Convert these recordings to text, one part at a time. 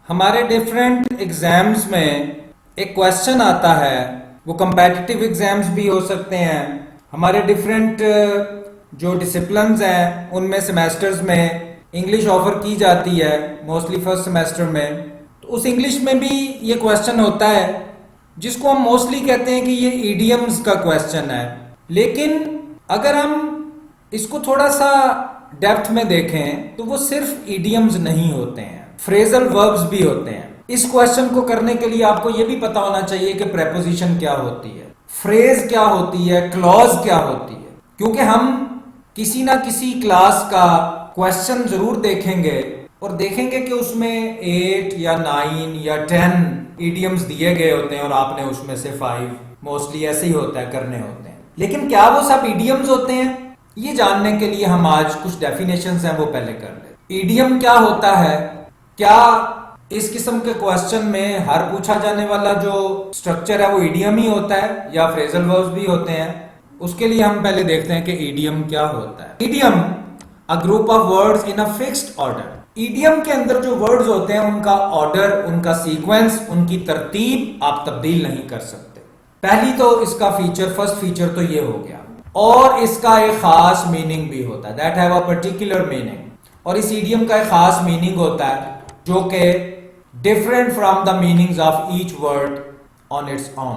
हमारे different exams में एक क्वेश्चन आता है। वो कंपेटिटिव एग्जाम्स भी हो सकते हैं। हमारे डिफरेंट जो डिसिप्लिन्स हैं उनमें सेमेस्टर्स में इंग्लिश ऑफर की जाती है, मोस्टली फर्स्ट सेमेस्टर में। तो उस इंग्लिश में भी ये क्वेश्चन होता है जिसको हम मोस्टली कहते हैं कि ये ईडियम्स का क्वेश्चन है। लेकिन अगर हम इसको थोड़ा सा डेप्थ में देखें तो वो सिर्फ ईडियम्स नहीं होते हैं, फ्रेजल वर्ब्स भी होते हैं। इस क्वेश्चन को करने के लिए आपको ये भी पता होना चाहिए कि प्रेपोजिशन क्या होती है, फ्रेज क्या होती है, क्लॉज क्या होती है। क्योंकि हम किसी ना किसी क्लास का क्वेश्चन जरूर देखेंगे और देखेंगे कि उसमें 8 या 9 या 10 ईडियम्स दिए गए होते हैं और आपने उसमें से 5 मोस्टली ऐसे ही होता है करने होते हैं। लेकिन क्या वो सब ईडियम्स होते हैं? ये जानने के लिए हम आज कुछ डेफिनेशंस हैं वो पहले कर ले। ईडियम क्या होता है? क्या इस किस्म के क्वेश्चन में हर पूछा जाने वाला जो स्ट्रक्चर है वो ईडियम ही होता है या फ्रेजल वर्ब्स भी होते हैं? उसके लिए हम पहले देखते हैं कि ईडियम क्या होता है। Idiom a group of words in a fixed order. Idiom के अंदर जो वर्ड्स होते हैं उनका ऑर्डर, उनका सीक्वेंस, उनकी तरतीब आप तब्दील नहीं कर सकते। पहली तो इसका फीचर, फर्स्ट फीचर तो ये हो गया। और इसका एक खास मीनिंग भी होता है, that have a particular meaning. और इस ईडियम का एक खास मीनिंग होता है जो कि different from the meanings of each word on its own.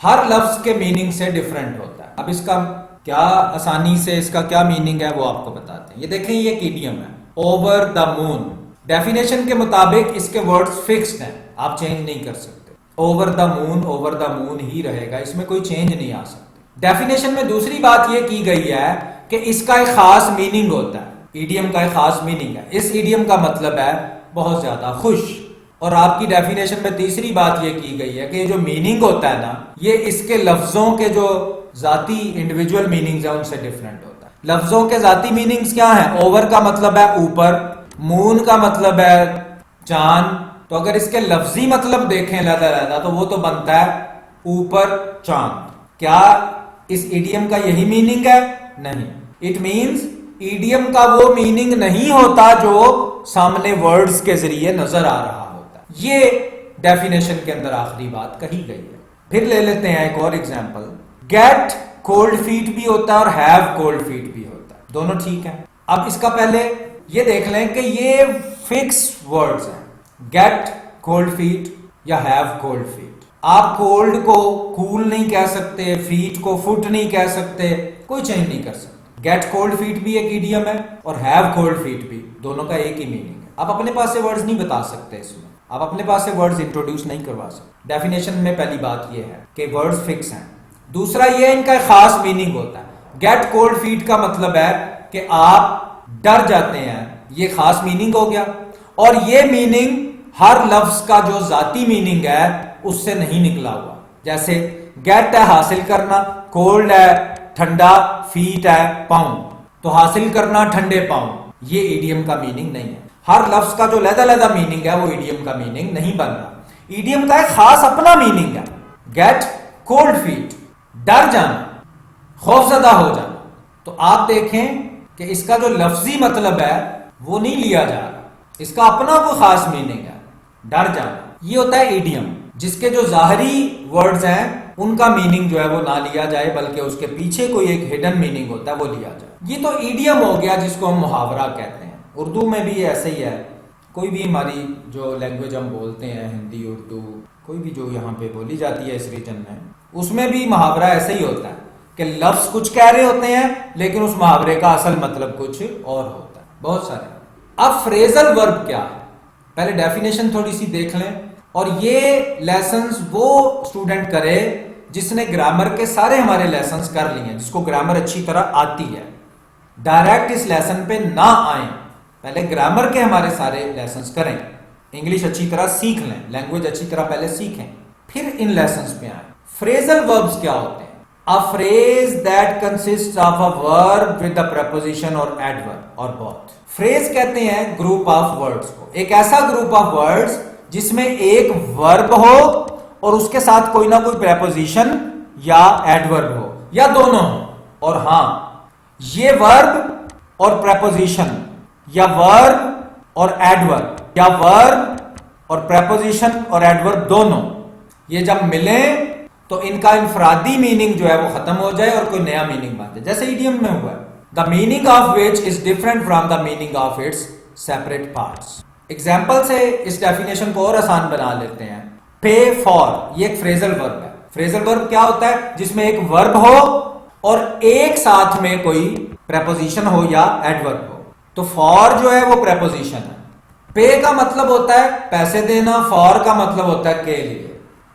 हर लफ्ज के मीनिंग से डिफरेंट होता है। अब इसका क्या आसानी से इसका क्या मीनिंग है वो आपको बताते हैं। ये देखें, ये एक ईडियम है, ओवर द मून। डेफिनेशन के मुताबिक इसके वर्ड्स फिक्स्ड हैं, आप चेंज नहीं कर सकते। ओवर द मून ही रहेगा, इसमें कोई चेंज नहीं आ सकती। डेफिनेशन में दूसरी बात ये की गई है कि इसका एक खास मीनिंग होता है। ईडियम का एक खास मीनिंग है। इस ईडियम का मतलब है बहुत ज्यादा खुश। और आपकी डेफिनेशन में तीसरी बात ये की गई है कि जो मीनिंग होता है ना, ये इसके लफ्जों के जो जाती इंडिविजुअल मीनिंग्स है उनसे डिफरेंट होता है। लफ्जों के जाती मीनिंग्स क्या है? ओवर का मतलब है ऊपर, मून का मतलब है चांद। तो अगर इसके लफ्जी मतलब देखें लहदा तो वो तो बनता है ऊपर चांद। क्या इस ईडियम का यही मीनिंग है? नहीं। इट मीन्स ईडियम का वो मीनिंग नहीं होता जो सामने वर्ड्स के जरिए नजर आ रहा होता है। ये डेफिनेशन के अंदर आखिरी बात कही गई है। फिर ले लेते हैं एक और एग्जांपल। गेट कोल्ड फीट भी होता है और हैव कोल्ड फीट भी होता है, दोनों ठीक है। अब इसका पहले ये देख लें कि ये फिक्स वर्ड्स हैं, गेट कोल्ड फीट या हैव कोल्ड फीट। आप कोल्ड को कूल नहीं कह सकते, फीट को फुट नहीं कह सकते, कोई चेंज नहीं कर सकते। गेट कोल्ड फीट भी एक ईडियम है और हैव कोल्ड फीट भी, दोनों का एक ही मीनिंग है। आप अपने पास से वर्ड्स नहीं बता सकते इसमें, आप अपने पास से वर्ड्स इंट्रोड्यूस नहीं करवा सकते। डेफिनेशन में पहली बात यह है कि वर्ड्स फिक्स हैं। दूसरा ये इनका खास मीनिंग होता है। गेट कोल्ड फीट का मतलब है कि आप डर जाते हैं, ये खास मीनिंग हो गया। और ये मीनिंग हर लफ्ज का जो जाती मीनिंग है उससे नहीं निकला हुआ। जैसे गेट है हासिल करना, कोल्ड है ठंडा, फीट है पाँव। तो हासिल करना ठंडे पाँव, ये ईडियम का मीनिंग नहीं है। हर लफ्ज का जो लहदा मीनिंग है वो ईडियम का मीनिंग नहीं बन रहा। ईडियम का एक खास अपना मीनिंग है। गेट कोल्ड फीट, डर जाना, खौफजदा हो जाना। तो आप देखें कि इसका जो लफ्जी मतलब है वो नहीं लिया जा रहा, इसका अपना कोई खास मीनिंग है, डर जाना। ये होता है ईडियम, जिसके जो जाहरी वर्ड्स हैं उनका मीनिंग जो है वो ना लिया जाए, बल्कि उसके पीछे कोई एक हिडन मीनिंग होता है वो लिया जाए। ये तो ईडियम हो गया जिसको हम मुहावरा कहते हैं। उर्दू में भी ऐसे ही है। कोई भी हमारी जो लैंग्वेज हम बोलते हैं, हिंदी, उर्दू, कोई भी जो यहाँ पे बोली जाती है इस रीजन में, उसमें भी मुहावरा ऐसे ही होता है कि लफ्ज कुछ कह रहे होते हैं लेकिन उस मुहावरे का असल मतलब कुछ और होता है। बहुत सारे। अब फ्रेजल वर्ब क्या है, पहले डेफिनेशन थोड़ी सी देख लें। और ये लेसन्स वो स्टूडेंट करे जिसने ग्रामर के सारे हमारे लेसन्स कर लिए हैं, जिसको ग्रामर अच्छी तरह आती है। डायरेक्ट इस लेसन पे ना आए, पहले ग्रामर के हमारे सारे लेसन्स करें, इंग्लिश अच्छी तरह सीख लें, लैंग्वेज अच्छी तरह पहले सीखें, फिर इन लेसन्स पे आए। फ्रेजल वर्ब्स क्या होते हैं? A phrase that consist of a verb with a preposition और एडवर्ब और बोथ। फ्रेज कहते हैं ग्रुप ऑफ वर्ड्स को, एक ऐसा ग्रुप ऑफ वर्ड्स जिसमें एक वर्ब हो और उसके साथ कोई ना कोई preposition या एडवर्ब हो या दोनों हो। और हां, ये वर्ब और preposition या वर्ब और एडवर्ब या वर्ब और प्रेपोजिशन और एडवर्ब दोनों ये जब मिले तो इनका इनफरादी मीनिंग जो है वो खत्म हो जाए और कोई नया मीनिंग बन जाए, जैसे इडियम में हुआ है, the meaning of which is different from the meaning of its separate parts. Example से इस डेफिनेशन को और आसान बना लेते हैं। पे फॉर ये एक फ्रेजल वर्ब है। फ्रेजल वर्ब क्या होता है? जिसमें एक वर्ब हो और एक साथ में कोई प्रेपोजिशन हो या एडवर्ब हो। तो फॉर जो है वो प्रेपोजिशन है। पे का मतलब होता है पैसे देना, फॉर का मतलब होता है के लिए।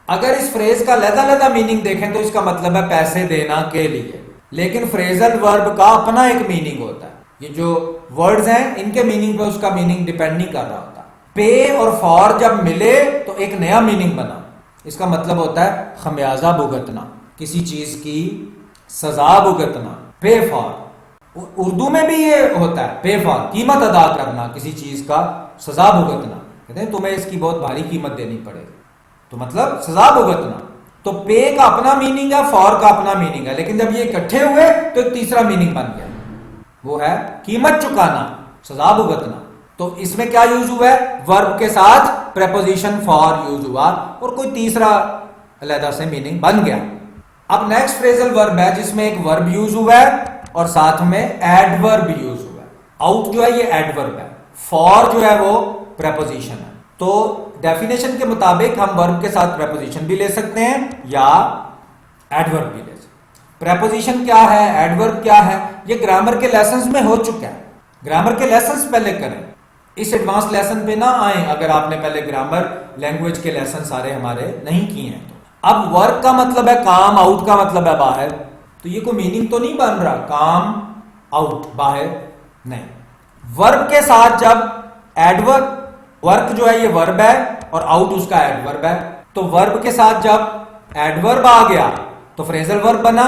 अगर इस फ्रेज का लहदा मीनिंग देखें तो इसका मतलब है पैसे देना के लिए, लेकिन फ्रेजल वर्ब का अपना एक मीनिंग होता है। ये जो वर्ड्स हैं इनके मीनिंग पे उसका मीनिंग डिपेंड नहीं कर रहा होता। पे और फॉर जब मिले तो एक नया मीनिंग बना। इसका मतलब होता है खमियाजा भुगतना, किसी चीज की सजा भुगतना। पे फॉर उर्दू में भी ये होता है, पे फॉर कीमत अदा करना, किसी चीज का सजा भुगतना। कहते हैं तुम्हें इसकी बहुत भारी कीमत देनी पड़ेगी, तो मतलब सजा भुगतना। तो पे का अपना मीनिंग है, फॉर का अपना मीनिंग है, लेकिन जब ये इकट्ठे हुए तो एक तीसरा मीनिंग बन गया, वो है कीमत चुकाना, सजा भुगतना। तो इसमें क्या यूज हुआ है? वर्ब के साथ प्रेपोजिशन फॉर यूज हुआ और कोई तीसरा अलग से मीनिंग बन गया। अब नेक्स्ट फ्रेजल वर्ब है जिसमें एक वर्ब यूज हुआ है और साथ में एडवर्ब यूज हुआ है। आउट जो है ये एडवर्ब है, फॉर जो है वो प्रेपोजिशन है। तो डेफिनेशन के मुताबिक हम वर्ब के साथ प्रेपोजिशन भी ले सकते हैं या एडवर्ब भी ले सकते हैं। प्रेपोजिशन क्या है, एडवर्ब क्या है, ये ग्रामर के लेसन्स में हो चुका है। ग्रामर के लेसन्स पहले करें, इस एडवांस लेसन पे ना आए अगर आपने पहले ग्रामर लैंग्वेज के लेसन सारे हमारे नहीं किए हैं। तो अब वर्क का मतलब है काम, आउट का मतलब है बाहर। तो ये कोई मीनिंग तो नहीं बन रहा, काम आउट बाहर नहीं। वर्ब के साथ जब एडवर्ब, वर्क जो है ये वर्ब है और आउट उसका एडवर्ब है, तो वर्ब के साथ जब एडवर्ब आ गया तो फ्रेजल वर्ब बना,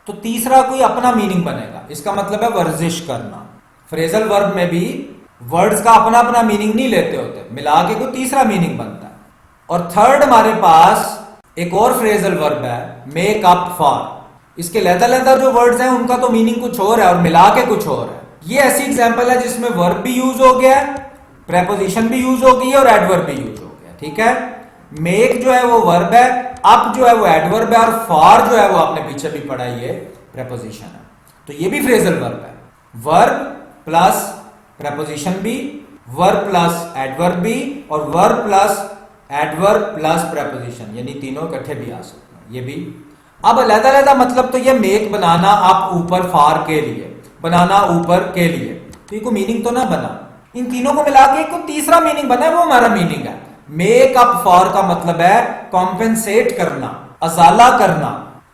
तो तीसरा कोई अपना मीनिंग बनेगा। इसका मतलब है वर्जिश करना। फ्रेजल वर्ब में भी वर्ड्स का अपना अपना मीनिंग नहीं लेते होते, मिला के कोई तीसरा मीनिंग बनता है। और थर्ड हमारे पास एक और फ्रेजल वर्ब है, मेक अप फॉर। इसके लहदा जो वर्ड्स हैं उनका तो मीनिंग कुछ और है और मिला के कुछ और है। ये ऐसी एग्जांपल है जिसमें वर्ब भी यूज हो गया, प्रेपोजिशन भी यूज हो गई है और एडवर्ब भी यूज हो गया। ठीक है, मेक जो है वो वर्ब है, अप जो है वो एडवर्ब है और फॉर जो है वो आपने पीछे भी पढ़ा, ये प्रेपोजिशन है। तो ये भी फ्रेजल वर्ब है, वर्ब प्लस प्रेपोजिशन भी, वर्ब प्लस एडवर्ब भी और verb plus adverb plus preposition, यानी तीनों इकट्ठे भी आ सकते हैं। ये भी अब अलग-अलग मतलब, तो ये मेक बनाना आप ऊपर, फॉर के लिए बनाना ऊपर के लिए, तो ये कोई मीनिंग तो ना बना। इन तीनों को मिला के कोई तीसरा मीनिंग बना, वो हमारा मीनिंग है। मेक अप फॉर का मतलब है कॉम्पेंसेट करना, अजाला करना।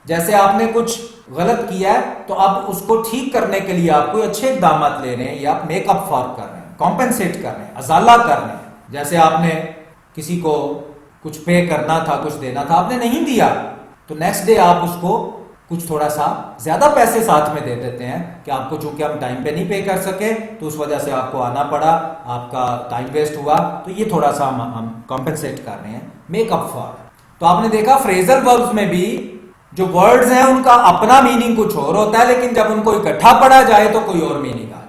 जैसे आपने कुछ गलत किया है तो अब उसको ठीक करने के लिए आप कोई अच्छे इकदाम ले रहे हैं या आप मेकअप फॉर कर रहे हैं, कॉम्पेंसेट कर रहे हैं, अजाला कर रहे हैं। जैसे आपने किसी को कुछ पे करना था, कुछ देना था, आपने नहीं दिया, तो नेक्स्ट डे आप उसको कुछ थोड़ा सा ज्यादा पैसे साथ में दे देते हैं कि आपको चूंकि हम टाइम पे नहीं पे कर सके तो उस वजह से आपको आना पड़ा, आपका टाइम वेस्ट हुआ, तो ये थोड़ा सा हम कॉम्पेंसेट कर रहे हैं, मेकअप फॉर। तो आपने देखा फ्रेजल वर्ब्स में भी जो वर्ड्स हैं उनका अपना मीनिंग कुछ और होता है, लेकिन जब उनको इकट्ठा पढ़ा जाए तो कोई और मीनिंग आता है।